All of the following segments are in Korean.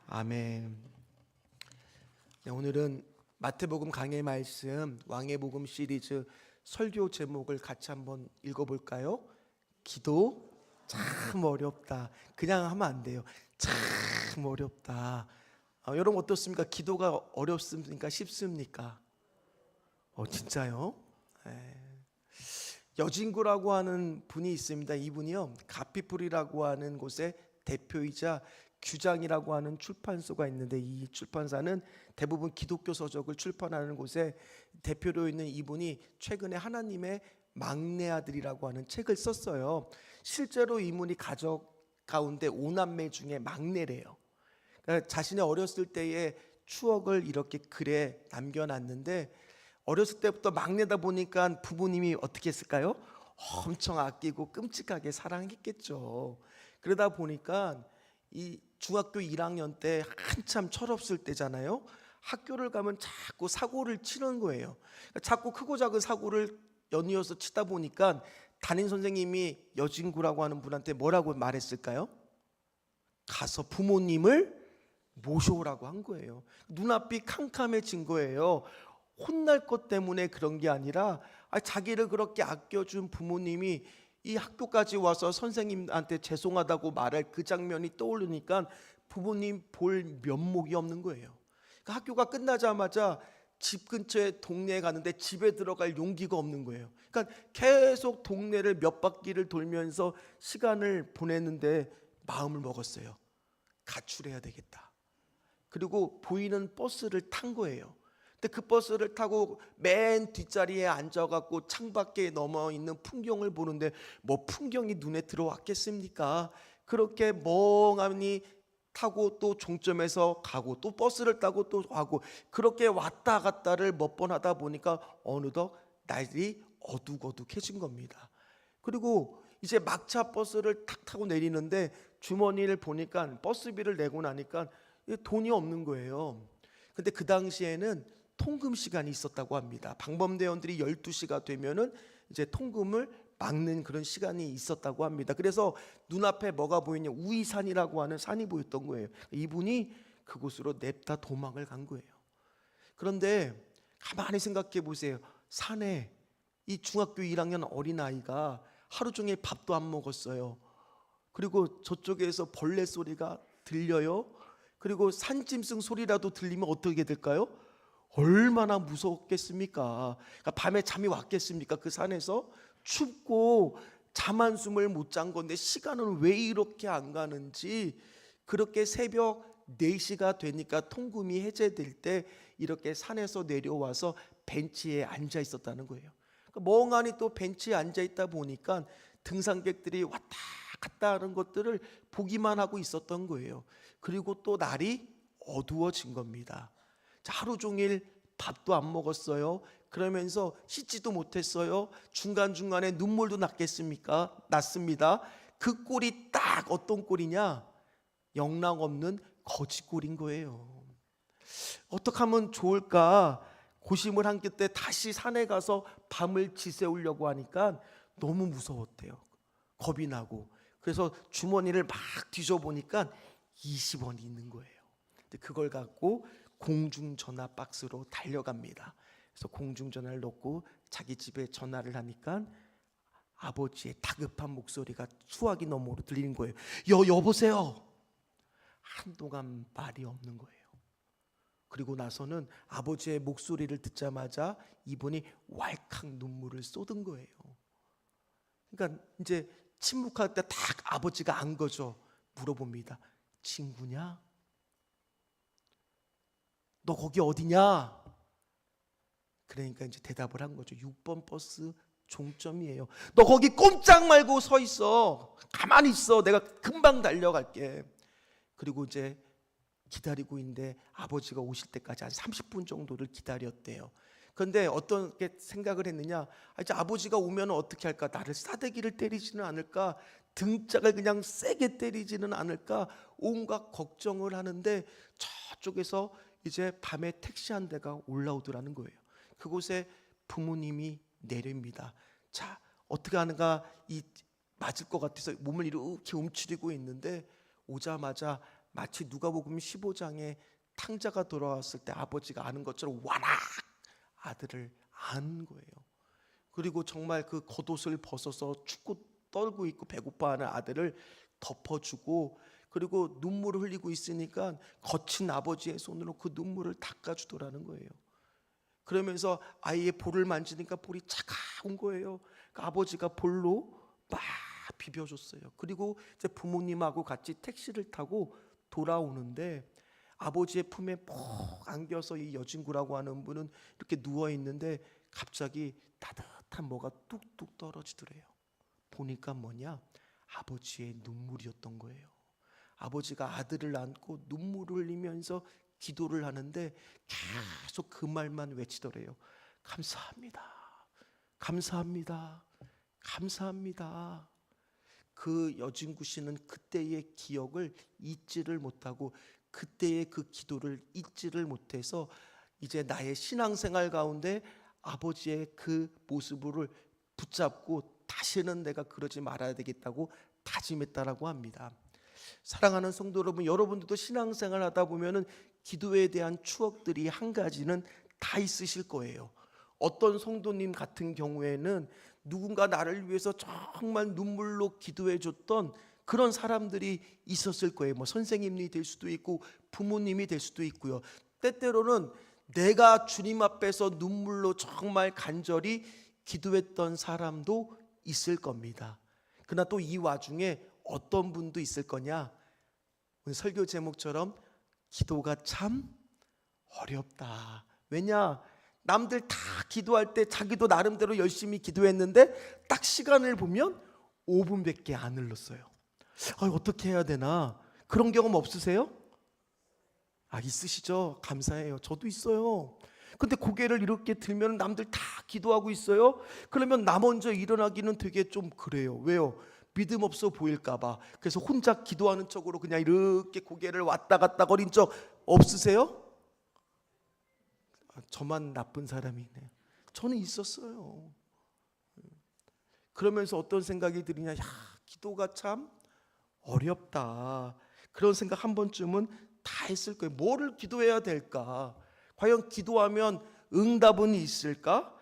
아멘. 네, 오늘은 마태복음 강해 말씀 왕의 복음 시리즈 설교 제목을 같이 한번 읽어볼까요? 기도 참 어렵다. 그냥 하면 안 돼요. 참 어렵다. 여러분 어떻습니까? 기도가 어렵습니까? 쉽습니까? 진짜요? 네. 여진구라고 하는 분이 있습니다. 이분이요, 가피풀이라고 하는 곳의 대표이자 규장이라고 하는 출판소가 있는데, 이 출판사는 대부분 기독교 서적을 출판하는 곳에 대표로 있는 이분이 최근에 하나님의 막내 아들이라고 하는 책을 썼어요. 실제로 이분이 가족 가운데 5남매 중에 막내래요. 그러니까 자신의 어렸을 때의 추억을 이렇게 글에 남겨놨는데, 어렸을 때부터 막내다 보니까 부모님이 어떻게 했을까요? 엄청 아끼고 끔찍하게 사랑했겠죠. 그러다 보니까 이 중학교 1학년 때 한참 철없을 때잖아요. 학교를 가면 자꾸 사고를 치는 거예요. 자꾸 크고 작은 사고를 연이어서 치다 보니까 담임 선생님이 여진구라고 하는 분한테 뭐라고 말했을까요? 가서 부모님을 모셔오라고 한 거예요. 눈앞이 캄캄해진 거예요. 혼날 것 때문에 그런 게 아니라 자기를 그렇게 아껴준 부모님이 이 학교까지 와서 선생님한테 죄송하다고 말할 그 장면이 떠오르니까 부모님 볼 면목이 없는 거예요. 그러니까 학교가 끝나자마자 집 근처에 동네에 가는데 집에 들어갈 용기가 없는 거예요. 그러니까 계속 동네를 몇 바퀴를 돌면서 시간을 보냈는데 마음을 먹었어요. 가출해야 되겠다. 그리고 보이는 버스를 탄 거예요. 근데 그 버스를 타고 맨 뒷자리에 앉아갖고 창밖에 넘어 있는 풍경을 보는데 뭐 풍경이 눈에 들어왔겠습니까? 그렇게 멍하니 타고 또 종점에서 가고 또 버스를 타고 또 가고 그렇게 왔다 갔다를 몇 번 하다 보니까 어느덧 날이 어둑어둑해진 겁니다. 그리고 이제 막차 버스를 탁 타고 내리는데 주머니를 보니까 버스비를 내고 나니까 돈이 없는 거예요. 근데 그 당시에는 통금 시간이 있었다고 합니다. 방범대원들이 12시가 되면은 이제 통금을 막는 그런 시간이 있었다고 합니다. 그래서 눈앞에 뭐가 보이냐, 우이산이라고 하는 산이 보였던 거예요. 이분이 그곳으로 냅다 도망을 간 거예요. 그런데 가만히 생각해 보세요. 산에 이 중학교 1학년 어린아이가 하루 종일 밥도 안 먹었어요. 그리고 저쪽에서 벌레 소리가 들려요. 그리고 산짐승 소리라도 들리면 어떻게 될까요? 얼마나 무섭겠습니까? 그러니까 밤에 잠이 왔겠습니까? 그 산에서 춥고 잠 한숨을 못 잔 건데 시간은 왜 이렇게 안 가는지, 그렇게 새벽 4시가 되니까 통금이 해제될 때 이렇게 산에서 내려와서 벤치에 앉아 있었다는 거예요. 그러니까 멍하니 또 벤치에 앉아 있다 보니까 등산객들이 왔다 갔다 하는 것들을 보기만 하고 있었던 거예요. 그리고 또 날이 어두워진 겁니다. 하루 종일 밥도 안 먹었어요. 그러면서 씻지도 못했어요. 중간중간에 눈물도 났습니다. 그 꼴이 딱 어떤 꼴이냐? 영락 없는 거지꼴인 거예요. 어떻게 하면 좋을까 고심을 한 끝에 다시 산에 가서 밤을 지새우려고 하니까 너무 무서웠대요. 겁이 나고. 그래서 주머니를 막 뒤져보니까 20원이 있는 거예요. 그걸 갖고 공중전화 박스로 달려갑니다. 그래서 공중전화를 놓고 자기 집에 전화를 하니까 아버지의 다급한 목소리가 수화기 너머로 들리는 거예요. 여보세요. 한동안 말이 없는 거예요. 그리고 나서는 아버지의 목소리를 듣자마자 이분이 왈칵 눈물을 쏟은 거예요. 그러니까 이제 침묵할 때 딱 아버지가 안 거죠. 물어봅니다. 친구냐? 너 거기 어디냐? 그러니까 이제 대답을 한 거죠. 6번 버스 종점이에요. 너 거기 꼼짝 말고 서 있어. 가만히 있어. 내가 금방 달려갈게. 그리고 이제 기다리고 있는데 아버지가 오실 때까지 한 30분 정도를 기다렸대요. 그런데 어떻게 생각을 했느냐? 이제 아버지가 오면 어떻게 할까? 나를 싸대기를 때리지는 않을까? 등짝을 그냥 세게 때리지는 않을까? 온갖 걱정을 하는데 저쪽에서 이제 밤에 택시 한 대가 올라오더라는 거예요. 그곳에 부모님이 내립니다. 자, 어떻게 하는가? 이 맞을 것 같아서 몸을 이렇게 움츠리고 있는데 오자마자 마치 누가복음 15장에 탕자가 돌아왔을 때 아버지가 아는 것처럼 와락 아들을 안 거예요. 그리고 정말 그 겉옷을 벗어서 춥고 떨고 있고 배고파하는 아들을 덮어주고, 그리고 눈물을 흘리고 있으니까 거친 아버지의 손으로 그 눈물을 닦아주더라는 거예요. 그러면서 아이의 볼을 만지니까 볼이 차가운 거예요. 그 아버지가 볼로 막 비벼줬어요. 그리고 이제 부모님하고 같이 택시를 타고 돌아오는데 아버지의 품에 푹 안겨서 이 여진구라고 하는 분은 이렇게 누워 있는데 갑자기 따뜻한 뭐가 뚝뚝 떨어지더래요. 보니까 뭐냐? 아버지의 눈물이었던 거예요. 아버지가 아들을 안고 눈물을 흘리면서 기도를 하는데 계속 그 말만 외치더래요. 감사합니다. 감사합니다. 감사합니다. 그 여진구 씨는 그때의 기억을 잊지를 못하고 그때의 그 기도를 잊지를 못해서 이제 나의 신앙생활 가운데 아버지의 그 모습을 붙잡고 다시는 내가 그러지 말아야 되겠다고 다짐했다라고 합니다. 사랑하는 성도 여러분, 여러분들도 신앙생활 하다 보면은 기도에 대한 추억들이 한 가지는 다 있으실 거예요. 어떤 성도님 같은 경우에는 누군가 나를 위해서 정말 눈물로 기도해 줬던 그런 사람들이 있었을 거예요. 뭐 선생님이 될 수도 있고 부모님이 될 수도 있고요. 때때로는 내가 주님 앞에서 눈물로 정말 간절히 기도했던 사람도 있을 겁니다. 그러나 또 이 와중에 어떤 분도 있을 거냐? 오늘 설교 제목처럼 기도가 참 어렵다. 왜냐? 남들 다 기도할 때 자기도 나름대로 열심히 기도했는데 딱 시간을 보면 5분밖에 안 흘렀어요. 어떻게 해야 되나? 그런 경험 없으세요? 있으시죠? 감사해요. 저도 있어요. 근데 고개를 이렇게 들면 남들 다 기도하고 있어요. 그러면 나 먼저 일어나기는 되게 좀 그래요. 왜요? 믿음 없어 보일까 봐. 그래서 혼자 기도하는 척으로 그냥 이렇게 고개를 왔다 갔다 거린 적 없으세요? 저만 나쁜 사람이네요. 저는 있었어요. 그러면서 어떤 생각이 드느냐? 기도가 참 어렵다. 그런 생각 한 번쯤은 다 했을 거예요. 뭐를 기도해야 될까? 과연 기도하면 응답은 있을까?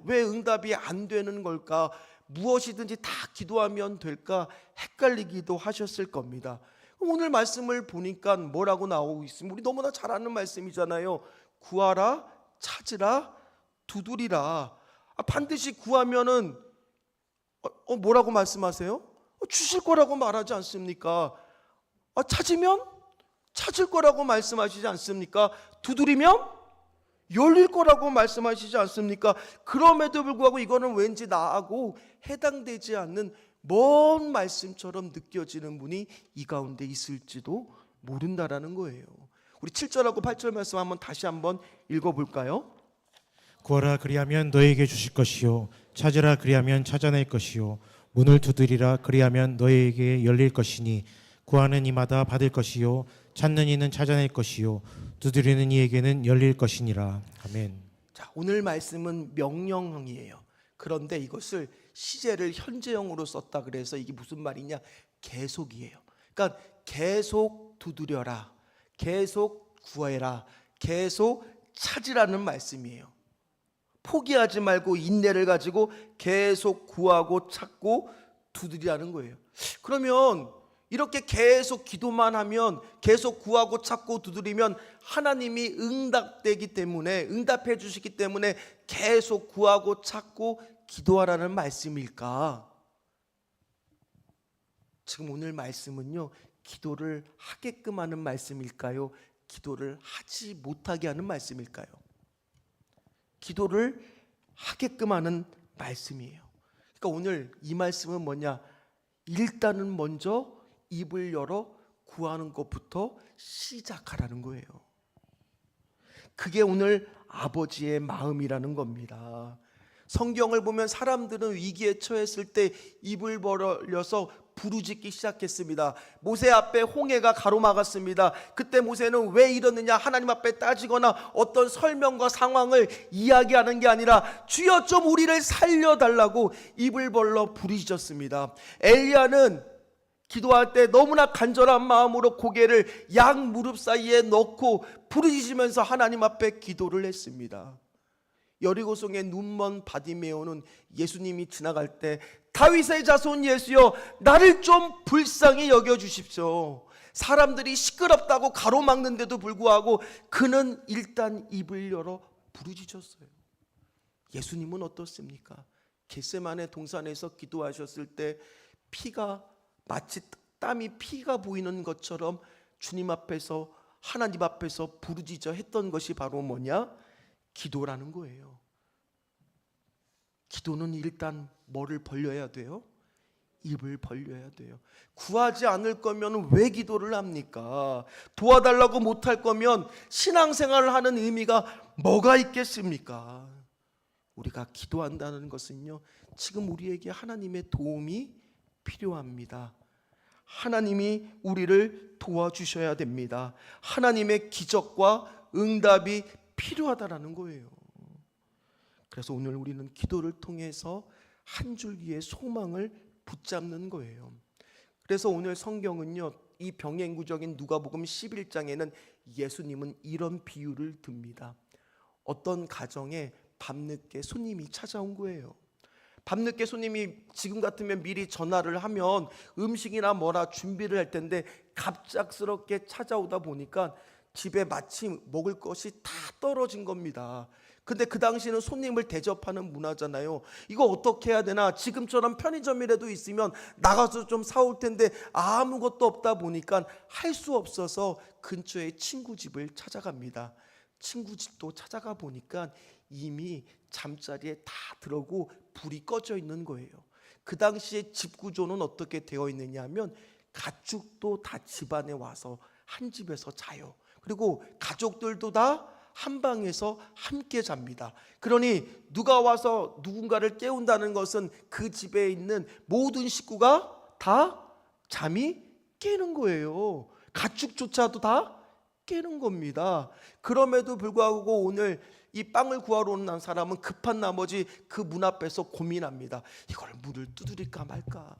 왜 응답이 안 되는 걸까? 무엇이든지 다 기도하면 될까? 헷갈리기도 하셨을 겁니다. 오늘 말씀을 보니까 뭐라고 나오고 있습니다. 우리 너무나 잘 아는 말씀이잖아요. 구하라, 찾으라, 두드리라. 반드시 구하면은 뭐라고 말씀하세요? 주실 거라고 말하지 않습니까? 찾으면 찾을 거라고 말씀하시지 않습니까? 두드리면 열릴 거라고 말씀하시지 않습니까? 그럼에도 불구하고 이거는 왠지 나하고 해당되지 않는 먼 말씀처럼 느껴지는 분이 이 가운데 있을지도 모른다라는 거예요. 우리 7절하고 8절 말씀 다시 한번 읽어볼까요? 구하라 그리하면 너에게 주실 것이요 찾으라 그리하면 찾아낼 것이요 문을 두드리라 그리하면 너에게 열릴 것이니 구하는 이마다 받을 것이요 찾는 이는 찾아낼 것이요 두드리는 이에게는 열릴 것이니라. 아멘. 자, 오늘 말씀은 명령형이에요. 그런데 이것을 시제를 현재형으로 썼다 그래서 이게 무슨 말이냐? 계속이에요. 그러니까 계속 두드려라, 계속 구해라, 계속 찾으라는 말씀이에요. 포기하지 말고 인내를 가지고 계속 구하고 찾고 두드리라는 거예요. 그러면 이렇게 계속 기도만 하면, 계속 구하고 찾고 두드리면 하나님이 응답되기 때문에, 응답해 주시기 때문에 계속 구하고 찾고 기도하라는 말씀일까? 지금 오늘 말씀은요, 기도를 하게끔 하는 말씀일까요? 기도를 하지 못하게 하는 말씀일까요? 기도를 하게끔 하는 말씀이에요. 그러니까 오늘 이 말씀은 뭐냐? 일단은 먼저 입을 열어 구하는 것부터 시작하라는 거예요. 그게 오늘 아버지의 마음이라는 겁니다. 성경을 보면 사람들은 위기에 처했을 때 입을 벌려서 부르짖기 시작했습니다. 모세 앞에 홍해가 가로막았습니다. 그때 모세는 왜 이러느냐, 하나님 앞에 따지거나 어떤 설명과 상황을 이야기하는 게 아니라 주여 좀 우리를 살려달라고 입을 벌려 부르짖었습니다. 엘리야는 기도할 때 너무나 간절한 마음으로 고개를 양 무릎 사이에 넣고 부르짖으면서 하나님 앞에 기도를 했습니다. 여리고성의 눈먼 바디메오는 예수님이 지나갈 때 다윗의 자손 예수여 나를 좀 불쌍히 여겨주십시오. 사람들이 시끄럽다고 가로막는데도 불구하고 그는 일단 입을 열어 부르짖었어요. 예수님은 어떻습니까? 겟세마네 동산에서 기도하셨을 때 피가 마치 땀이 피가 보이는 것처럼 주님 앞에서 하나님 앞에서 부르짖어 했던 것이 바로 뭐냐? 기도라는 거예요. 기도는 일단 뭐를 벌려야 돼요? 입을 벌려야 돼요. 구하지 않을 거면 왜 기도를 합니까? 도와달라고 못할 거면 신앙생활을 하는 의미가 뭐가 있겠습니까? 우리가 기도한다는 것은요, 지금 우리에게 하나님의 도움이 필요합니다. 하나님이 우리를 도와주셔야 됩니다. 하나님의 기적과 응답이 필요하다라는 거예요. 그래서 오늘 우리는 기도를 통해서 한 줄기의 소망을 붙잡는 거예요. 그래서 오늘 성경은요, 이 병행구적인 누가복음 11장에는 예수님은 이런 비유를 듭니다. 어떤 가정에 밤늦게 손님이 찾아온 거예요. 밤늦게 손님이 지금 같으면 미리 전화를 하면 음식이나 뭐라 준비를 할 텐데 갑작스럽게 찾아오다 보니까 집에 마침 먹을 것이 다 떨어진 겁니다. 근데 그 당시는 손님을 대접하는 문화잖아요. 이거 어떻게 해야 되나? 지금처럼 편의점이라도 있으면 나가서 좀 사올 텐데 아무것도 없다 보니까 할 수 없어서 근처에 친구 집을 찾아갑니다. 친구 집도 찾아가 보니까 이미 잠자리에 다 들어오고 불이 꺼져 있는 거예요. 그 당시에 집 구조는 어떻게 되어 있느냐 하면 가축도 다 집안에 와서 한 집에서 자요. 그리고 가족들도 다 한 방에서 함께 잡니다. 그러니 누가 와서 누군가를 깨운다는 것은 그 집에 있는 모든 식구가 다 잠이 깨는 거예요. 가축조차도 다 깨는 겁니다. 그럼에도 불구하고 오늘 이 빵을 구하러 온 사람은 급한 나머지 그 문 앞에서 고민합니다. 이걸 문을 두드릴까 말까.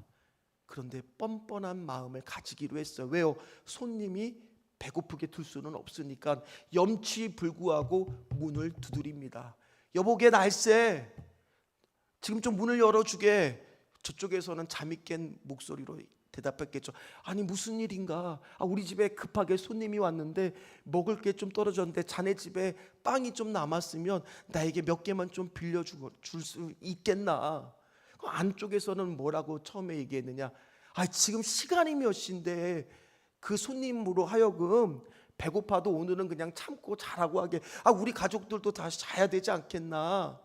그런데 뻔뻔한 마음을 가지기로 했어요. 왜요? 손님이 배고프게 둘 수는 없으니까 염치불구하고 문을 두드립니다. 여보게 날쌔, 지금 좀 문을 열어주게. 저쪽에서는 잠이 깬 목소리로 대답했겠죠. 아니 무슨 일인가? 우리 집에 급하게 손님이 왔는데 먹을 게 좀 떨어졌는데 자네 집에 빵이 좀 남았으면 나에게 몇 개만 좀 빌려줄 수 있겠나? 그 안쪽에서는 뭐라고 처음에 얘기했느냐? 지금 시간이 몇 시인데 그 손님으로 하여금 배고파도 오늘은 그냥 참고 자라고 하게. 우리 가족들도 다시 자야 되지 않겠나?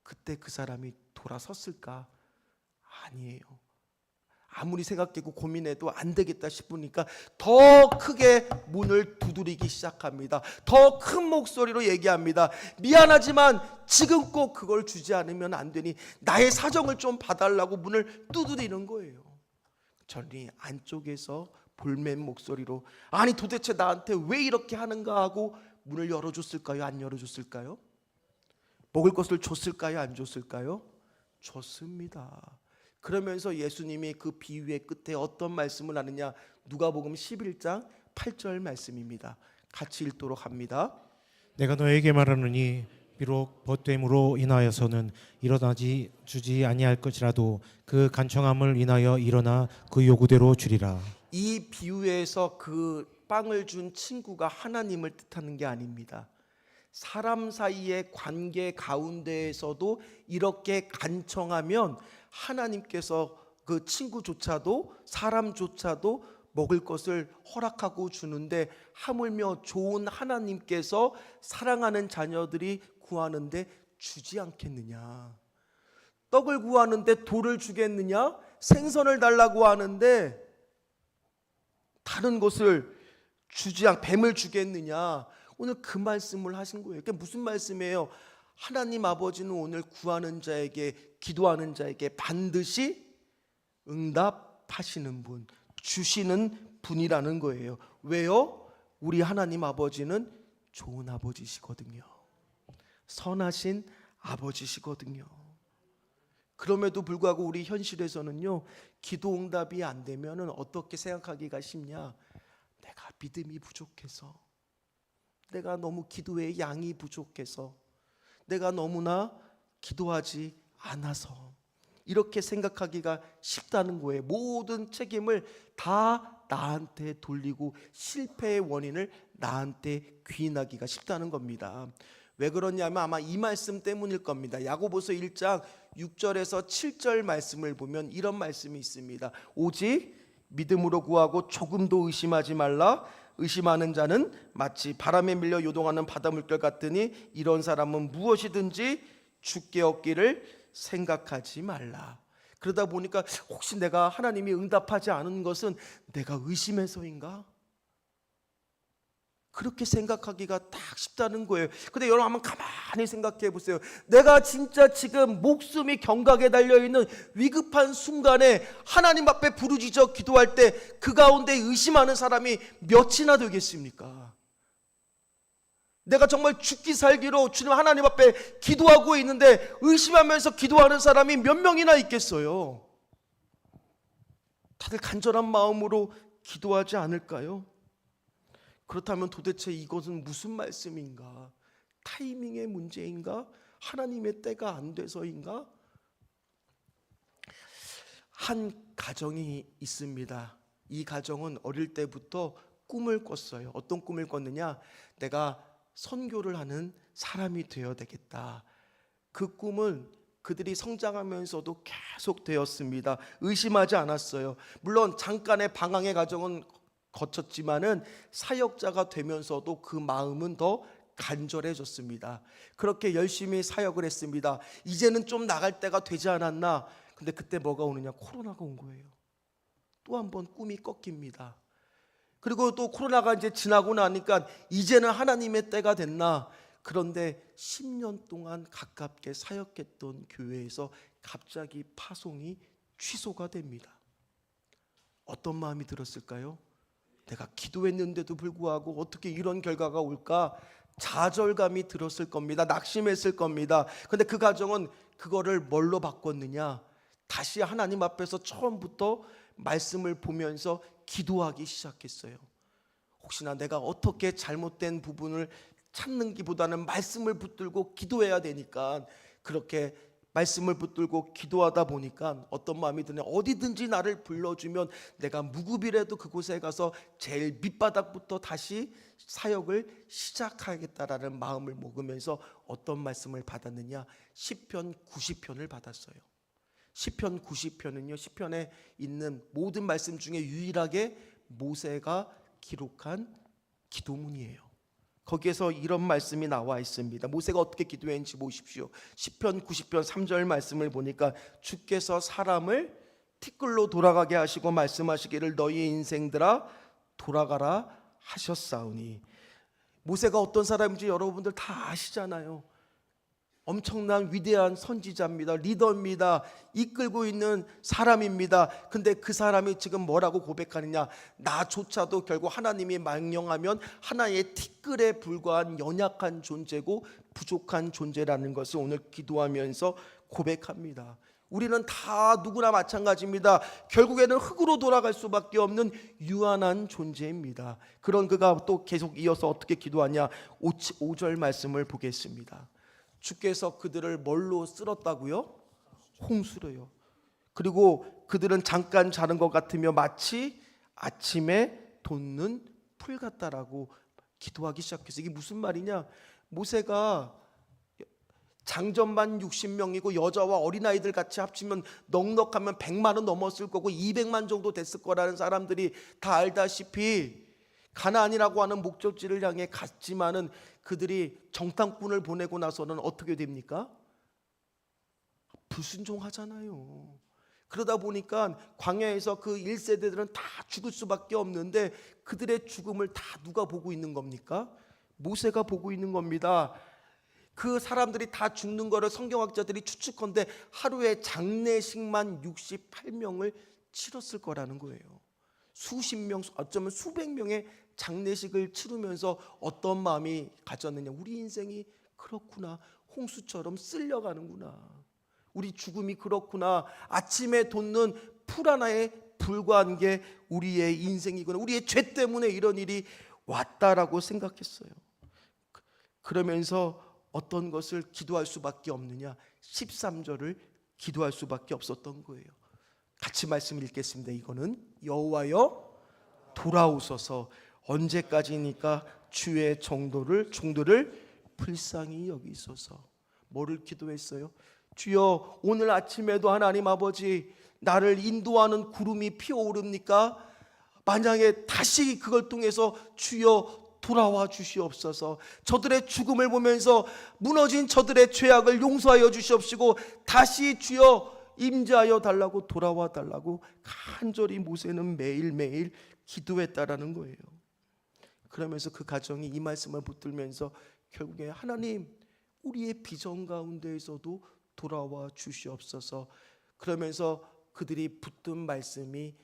그때 그 사람이 돌아섰을까? 아니에요. 아무리 생각하고 고민해도 안 되겠다 싶으니까 더 크게 문을 두드리기 시작합니다. 더 큰 목소리로 얘기합니다. 미안하지만 지금 꼭 그걸 주지 않으면 안 되니 나의 사정을 좀 봐달라고 문을 두드리는 거예요. 저는 안쪽에서 볼멘 목소리로 아니 도대체 나한테 왜 이렇게 하는가 하고 문을 열어줬을까요? 안 열어줬을까요? 먹을 것을 줬을까요? 안 줬을까요? 줬습니다. 그러면서 예수님이 그 비유의 끝에 어떤 말씀을 하느냐? 누가복음 11장 8절 말씀입니다. 같이 읽도록 합니다. 내가 너에게 말하노니 비록 벗됨으로 인하여서는 일어나지 주지 아니할 것이라도 그 간청함을 인하여 일어나 그 요구대로 주리라. 이 비유에서 그 빵을 준 친구가 하나님을 뜻하는 게 아닙니다. 사람 사이의 관계 가운데에서도 이렇게 간청하면 하나님께서 그 친구조차도 사람조차도 먹을 것을 허락하고 주는데 하물며 좋은 하나님께서 사랑하는 자녀들이 구하는데 주지 않겠느냐? 떡을 구하는데 돌을 주겠느냐? 생선을 달라고 하는데 다른 것을 뱀을 주겠느냐? 오늘 그 말씀을 하신 거예요. 그게 무슨 말씀이에요? 하나님 아버지는 오늘 구하는 자에게, 기도하는 자에게 반드시 응답하시는 분, 주시는 분이라는 거예요. 왜요? 우리 하나님 아버지는 좋은 아버지시거든요. 선하신 아버지시거든요. 그럼에도 불구하고 우리 현실에서는요, 기도 응답이 안 되면은 어떻게 생각하기가 쉽냐? 내가 믿음이 부족해서, 내가 너무 기도의 양이 부족해서, 내가 너무나 기도하지 않아서, 이렇게 생각하기가 쉽다는 거예요. 모든 책임을 다 나한테 돌리고 실패의 원인을 나한테 귀인하기가 쉽다는 겁니다. 왜 그러냐면 아마 이 말씀 때문일 겁니다. 야고보서 1장 6절에서 7절 말씀을 보면 이런 말씀이 있습니다. 오직 믿음으로 구하고 조금도 의심하지 말라. 의심하는 자는 마치 바람에 밀려 요동하는 바닷물결 같으니 이런 사람은 무엇이든지 주께 얻기를 생각하지 말라. 그러다 보니까 혹시 내가 하나님이 응답하지 않은 것은 내가 의심해서인가? 그렇게 생각하기가 딱 쉽다는 거예요. 근데 여러분 한번 가만히 생각해 보세요. 내가 진짜 지금 목숨이 경각에 달려있는 위급한 순간에 하나님 앞에 부르짖어 기도할 때 그 가운데 의심하는 사람이 몇이나 되겠습니까? 내가 정말 죽기 살기로 주님 하나님 앞에 기도하고 있는데 의심하면서 기도하는 사람이 몇 명이나 있겠어요? 다들 간절한 마음으로 기도하지 않을까요? 그렇다면 도대체 이것은 무슨 말씀인가? 타이밍의 문제인가? 하나님의 때가 안 돼서인가? 한 가정이 있습니다. 이 가정은 어릴 때부터 꿈을 꿨어요. 어떤 꿈을 꿨느냐? 내가 선교를 하는 사람이 되어야 되겠다. 그 꿈은 그들이 성장하면서도 계속 되었습니다. 의심하지 않았어요. 물론 잠깐의 방황의 과정은 거쳤지만은 사역자가 되면서도 그 마음은 더 간절해졌습니다. 그렇게 열심히 사역을 했습니다. 이제는 좀 나갈 때가 되지 않았나? 근데 그때 뭐가 오느냐? 코로나가 온 거예요. 또 한 번 꿈이 꺾입니다. 그리고 또 코로나가 이제 지나고 나니까 이제는 하나님의 때가 됐나? 그런데 10년 동안 가깝게 사역했던 교회에서 갑자기 파송이 취소가 됩니다. 어떤 마음이 들었을까요? 내가 기도했는데도 불구하고 어떻게 이런 결과가 올까? 좌절감이 들었을 겁니다. 낙심했을 겁니다. 근데 그 가정은 그거를 뭘로 바꿨느냐? 다시 하나님 앞에서 처음부터 말씀을 보면서 기도하기 시작했어요. 혹시나 내가 어떻게 잘못된 부분을 찾는기보다는 말씀을 붙들고 기도해야 되니까 그렇게 말씀을 붙들고 기도하다 보니까 어떤 마음이 드냐? 어디든지 나를 불러주면 내가 무급이라도 그곳에 가서 제일 밑바닥부터 다시 사역을 시작하겠다라는 마음을 먹으면서 어떤 말씀을 받았느냐? 시편 90편을 받았어요. 시편 90편은요, 시편에 있는 모든 말씀 중에 유일하게 모세가 기록한 기도문이에요. 거기에서 이런 말씀이 나와 있습니다. 모세가 어떻게 기도했는지 보십시오. 시편 90편 3절 말씀을 보니까 주께서 사람을 티끌로 돌아가게 하시고 말씀하시기를 너희 인생들아 돌아가라 하셨사오니. 모세가 어떤 사람인지 여러분들 다 아시잖아요. 엄청난 위대한 선지자입니다. 리더입니다. 이끌고 있는 사람입니다. 근데 그 사람이 지금 뭐라고 고백하느냐? 나조차도 결국 하나님이 명령하면 하나의 티끌에 불과한 연약한 존재고 부족한 존재라는 것을 오늘 기도하면서 고백합니다. 우리는 다 누구나 마찬가지입니다. 결국에는 흙으로 돌아갈 수밖에 없는 유한한 존재입니다. 그런 그가 또 계속 이어서 어떻게 기도하냐? 5절 말씀을 보겠습니다. 주께서 그들을 뭘로 쓸었다고요? 홍수로요. 그리고 그들은 잠깐 자는 것 같으며 마치 아침에 돋는 풀 같다라고 기도하기 시작했어요. 이게 무슨 말이냐? 모세가 장전만 60명이고 여자와 어린아이들 같이 합치면 넉넉하면 100만은 넘었을 거고 200만 정도 됐을 거라는 사람들이 다 알다시피 가나안이라고 하는 목적지를 향해 갔지만은 그들이 정탐꾼을 보내고 나서는 어떻게 됩니까? 불순종하잖아요. 그러다 보니까 광야에서 그 1세대들은 다 죽을 수밖에 없는데 그들의 죽음을 다 누가 보고 있는 겁니까? 모세가 보고 있는 겁니다. 그 사람들이 다 죽는 거를 성경학자들이 추측컨대 하루에 장례식만 68명을 치렀을 거라는 거예요. 수십 명, 어쩌면 수백 명의 장례식을 치르면서 어떤 마음이 가졌느냐? 우리 인생이 그렇구나. 홍수처럼 쓸려가는구나. 우리 죽음이 그렇구나. 아침에 돋는 풀 하나에 불과한 게 우리의 인생이구나, 우리의 죄 때문에 이런 일이 왔다라고 생각했어요. 그러면서 어떤 것을 기도할 수밖에 없느냐, 13절을 기도할 수밖에 없었던 거예요. 같이 말씀 읽겠습니다. 이거는 여호와여 돌아오소서. 언제까지니까 주의 종도를 불쌍히 여기소서. 뭐를 기도했어요? 주여, 오늘 아침에도 하나님 아버지, 나를 인도하는 구름이 피어오릅니까? 만약에 다시 그걸 통해서 주여 돌아와 주시옵소서. 저들의 죽음을 보면서 무너진 저들의 죄악을 용서하여 주시옵시고 다시 주여 임재하여 달라고, 돌아와 달라고 간절히 모세는 매일매일 기도했다라는 거예요. 그러면서 그 가정이 이 말씀을 붙들면서 결국에 하나님, 우리의 비전 가운데에서도 돌아와 주시옵소서. 그러면서 그들이 붙든 말씀이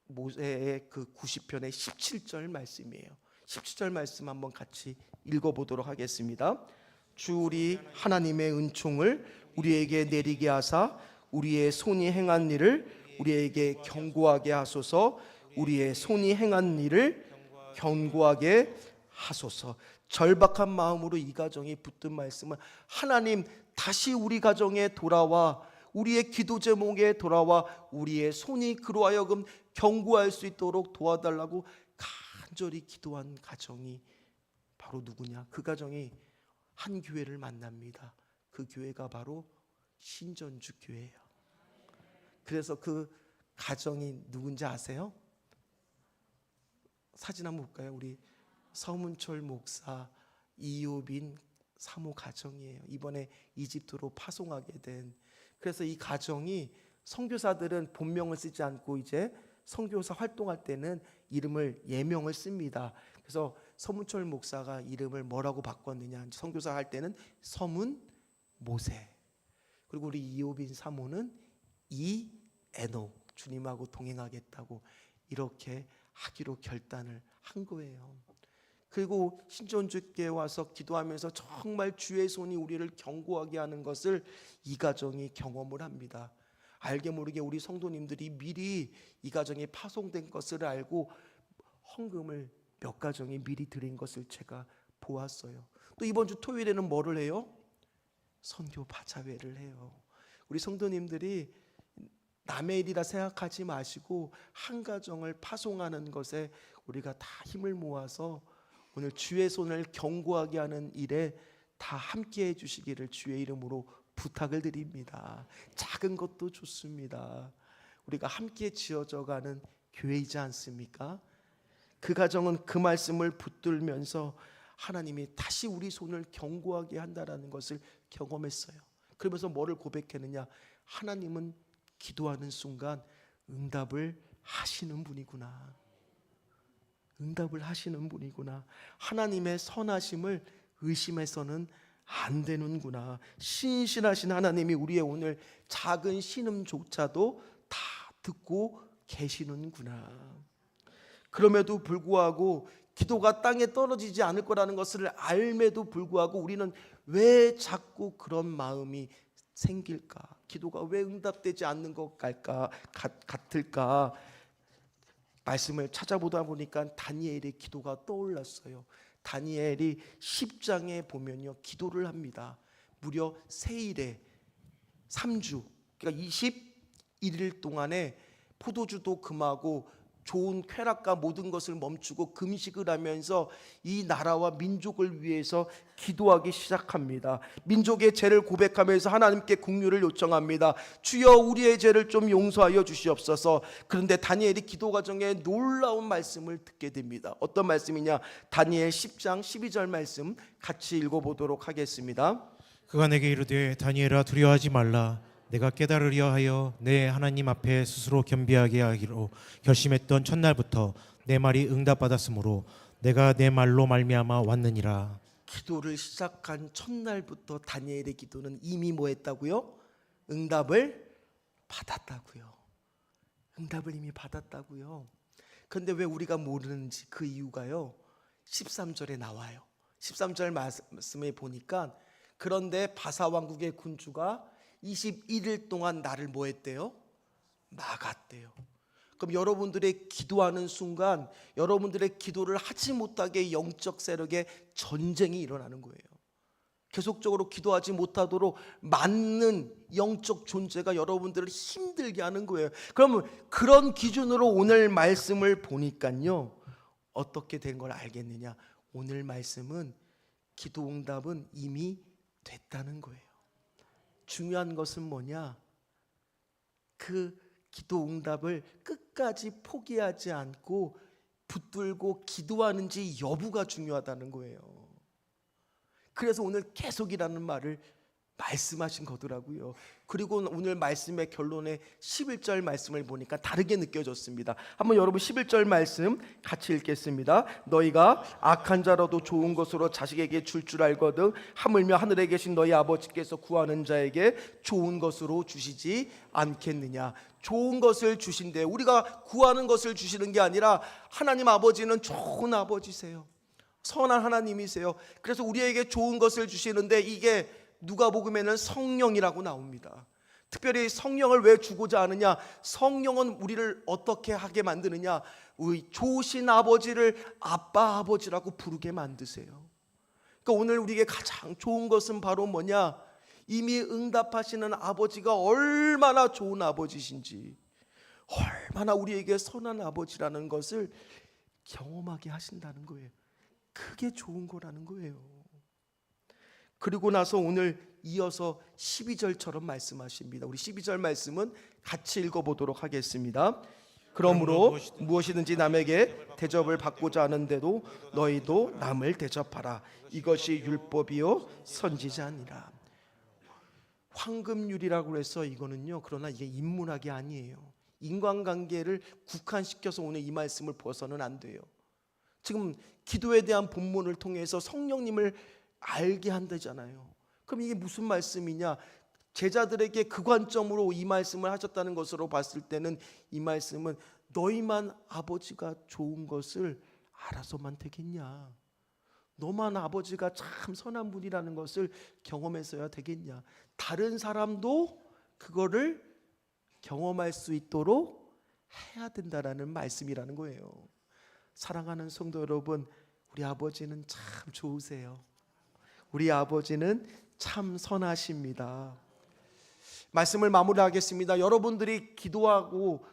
모세의 그 90편의 17절 말씀이에요. 17절 말씀 한번 같이 읽어보도록 하겠습니다. 주 우리 하나님의 은총을 우리에게 내리게 하사 우리의 손이 행한 일을 우리에게 경고하게 하소서. 우리의 손이 행한 일을 경고하게 하소서. 절박한 마음으로 이 가정이 붙든 말씀은 하나님, 다시 우리 가정에 돌아와, 우리의 기도 제목에 돌아와 우리의 손이 그로 하여금 경고할 수 있도록 도와달라고 간절히 기도한 가정이 바로 누구냐? 그 가정이 한 교회를 만납니다. 그 교회가 바로 신전주 교회예요. 그래서 그 가정이 누군지 아세요? 사진 한번 볼까요? 우리 서문철 목사, 이효빈 사모 가정이에요. 이번에 이집트로 파송하게 된. 그래서 이 가정이, 선교사들은 본명을 쓰지 않고 이제 선교사 활동할 때는 이름을 예명을 씁니다. 그래서 서문철 목사가 이름을 뭐라고 바꿨느냐, 선교사 할 때는 서문 모세, 그리고 우리 이효빈 사모는 이에녹, 주님하고 동행하겠다고 이렇게 하기로 결단을 한 거예요. 그리고 신전주께 와서 기도하면서 정말 주의 손이 우리를 경고하게 하는 것을 이 가정이 경험을 합니다. 알게 모르게 우리 성도님들이 미리 이 가정이 파송된 것을 알고 헌금을 몇 가정이 미리 드린 것을 제가 보았어요. 또 이번 주 토요일에는 뭐를 해요? 선교 바자회를 해요. 우리 성도님들이 남의 일이라 생각하지 마시고 한 가정을 파송하는 것에 우리가 다 힘을 모아서 오늘 주의 손을 경고하게 하는 일에 다 함께 해주시기를 주의 이름으로 부탁을 드립니다. 작은 것도 좋습니다. 우리가 함께 지어져가는 교회이지 않습니까? 그 가정은 그 말씀을 붙들면서 하나님이 다시 우리 손을 경고하게 한다라는 것을 경험했어요. 그러면서 뭐를 고백했느냐? 하나님은 기도하는 순간 응답을 하시는 분이구나. 응답을 하시는 분이구나. 하나님의 선하심을 의심해서는 안 되는구나. 신실하신 하나님이 우리의 오늘 작은 신음조차도 다 듣고 계시는구나. 그럼에도 불구하고 기도가 땅에 떨어지지 않을 거라는 것을 알매도 불구하고 우리는 왜 자꾸 그런 마음이 생길까? 기도가 왜 응답되지 않는 것 같을까? 말씀을 찾아보다 보니까 다니엘의 기도가 떠올랐어요. 다니엘이 10장에 보면요, 기도를 합니다. 무려 세일에 3주, 그러니까 21일 동안에 포도주도 금하고 좋은 쾌락과 모든 것을 멈추고 금식을 하면서 이 나라와 민족을 위해서 기도하기 시작합니다. 민족의 죄를 고백하면서 하나님께 긍휼을 요청합니다. 주여, 우리의 죄를 좀 용서하여 주시옵소서. 그런데 다니엘이 기도 과정에 놀라운 말씀을 듣게 됩니다. 어떤 말씀이냐? 다니엘 10장 12절 말씀 같이 읽어보도록 하겠습니다. 그가 내게 이르되 다니엘아, 두려워하지 말라. 내가 깨달으려 하여 내 하나님 앞에 스스로 겸비하게 하기로 결심했던 첫날부터 내 말이 응답받았으므로 내가 내 말로 말미암아 왔느니라. 기도를 시작한 첫날부터 다니엘의 기도는 이미 뭐 했다고요? 응답을 받았다고요. 응답을 이미 받았다고요. 그런데 왜 우리가 모르는지 그 이유가요, 13절에 나와요. 13절 말씀에 보니까 그런데 바사 왕국의 군주가 21일 동안 나를 뭐 했대요? 막았대요. 그럼 여러분들의 기도하는 순간 여러분들의 기도를 하지 못하게 영적 세력의 전쟁이 일어나는 거예요. 계속적으로 기도하지 못하도록 맞는 영적 존재가 여러분들을 힘들게 하는 거예요. 그러면 그런 기준으로 오늘 말씀을 보니까요, 어떻게 된 걸 알겠느냐? 오늘 말씀은 기도 응답은 이미 됐다는 거예요. 중요한 것은 뭐냐? 그 기도 응답을 끝까지 포기하지 않고 붙들고 기도하는지 여부가 중요하다는 거예요. 그래서 오늘 계속이라는 말을 말씀하신 거더라고요. 그리고 오늘 말씀의 결론에 11절 말씀을 보니까 다르게 느껴졌습니다. 한번 여러분 11절 말씀 같이 읽겠습니다. 너희가 악한 자라도 좋은 것으로 자식에게 줄 알거든 하물며 하늘에 계신 너희 아버지께서 구하는 자에게 좋은 것으로 주시지 않겠느냐. 좋은 것을 주신대. 우리가 구하는 것을 주시는 게 아니라 하나님 아버지는 좋은 아버지세요. 선한 하나님이세요. 그래서 우리에게 좋은 것을 주시는데 이게 누가복음에는 성령이라고 나옵니다. 특별히 성령을 왜 주고자 하느냐? 성령은 우리를 어떻게 하게 만드느냐? 좋으신 아버지를 아빠 아버지라고 부르게 만드세요. 그러니까 오늘 우리에게 가장 좋은 것은 바로 뭐냐? 이미 응답하시는 아버지가 얼마나 좋은 아버지신지, 얼마나 우리에게 선한 아버지라는 것을 경험하게 하신다는 거예요. 그게 좋은 거라는 거예요. 그리고 나서 오늘 이어서 12절처럼 말씀하십니다. 우리 12절 말씀은 같이 읽어보도록 하겠습니다. 그러므로 무엇이든지 남에게 대접을 받고자 하는데도 너희도 남을 대접하라. 이것이 율법이요 선지자니라. 황금률이라고 해서 이거는요, 그러나 이게 인문학이 아니에요. 인간관계를 국한시켜서 오늘 이 말씀을 벗어는 안 돼요. 지금 기도에 대한 본문을 통해서 성령님을 알게 한다잖아요. 그럼 이게 무슨 말씀이냐? 제자들에게 그 관점으로 이 말씀을 하셨다는 것으로 봤을 때는 이 말씀은 너희만 아버지가 좋은 것을 알아서만 되겠냐? 너만 아버지가 참 선한 분이라는 것을 경험해서야 되겠냐? 다른 사람도 그거를 경험할 수 있도록 해야 된다라는 말씀이라는 거예요. 사랑하는 성도 여러분, 우리 아버지는 참 좋으세요. 우리 아버지는 참 선하십니다. 말씀을 마무리하겠습니다. 여러분들이 기도하고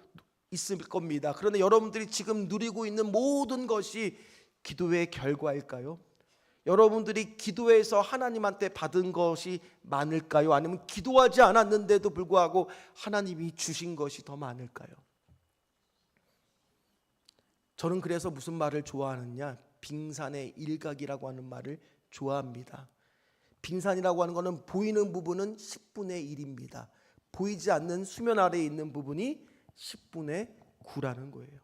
있을 겁니다. 그런데 여러분들이 지금 누리고 있는 모든 것이 기도의 결과일까요? 여러분들이 기도해서 하나님한테 받은 것이 많을까요? 아니면 기도하지 않았는데도 불구하고 하나님이 주신 것이 더 많을까요? 저는 그래서 무슨 말을 좋아하느냐? 빙산의 일각이라고 하는 말을 좋아합니다. 빙산이라고 하는 것은 보이는 부분은 10분의 1입니다. 보이지 않는 수면 아래에 있는 부분이 10분의 9라는 거예요.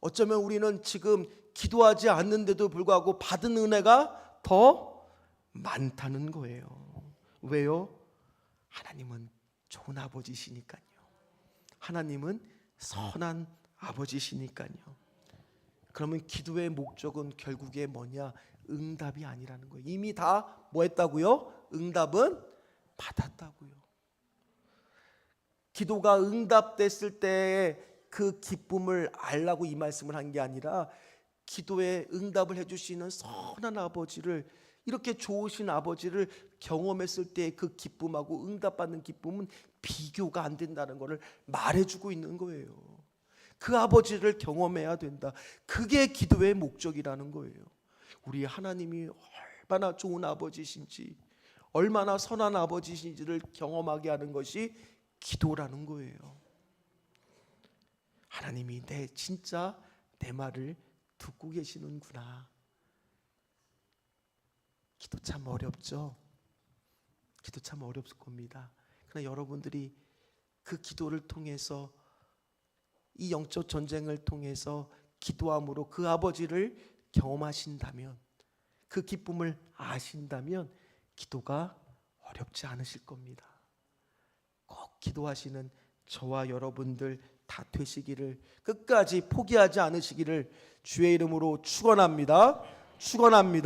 어쩌면 우리는 지금 기도하지 않는데도 불구하고 받은 은혜가 더 많다는 거예요. 왜요? 하나님은 좋은 아버지시니까요. 하나님은 선한 아버지시니까요. 그러면 기도의 목적은 결국에 뭐냐? 응답이 아니라는 거예요. 이미 다 뭐 했다고요? 응답은 받았다고요. 기도가 응답됐을 때의 그 기쁨을 알라고 이 말씀을 한 게 아니라 기도에 응답을 해주시는 선한 아버지를, 이렇게 좋으신 아버지를 경험했을 때의 그 기쁨하고 응답받는 기쁨은 비교가 안 된다는 것을 말해주고 있는 거예요. 그 아버지를 경험해야 된다. 그게 기도의 목적이라는 거예요. 우리 하나님이 얼마나 좋은 아버지신지, 얼마나 선한 아버지신지를 경험하게 하는 것이 기도라는 거예요. 하나님이 진짜 내 말을 듣고 계시는구나. 기도 참 어렵죠. 기도 참 어렵을 겁니다. 그러나 여러분들이 그 기도를 통해서, 이 영적 전쟁을 통해서 기도함으로 그 아버지를 경험하신다면, 그 기쁨을 아신다면 기도가 어렵지 않으실 겁니다. 꼭 기도하시는 저와 여러분들 다 되시기를, 끝까지 포기하지 않으시기를 주의 이름으로 축원합니다. 축원합니다.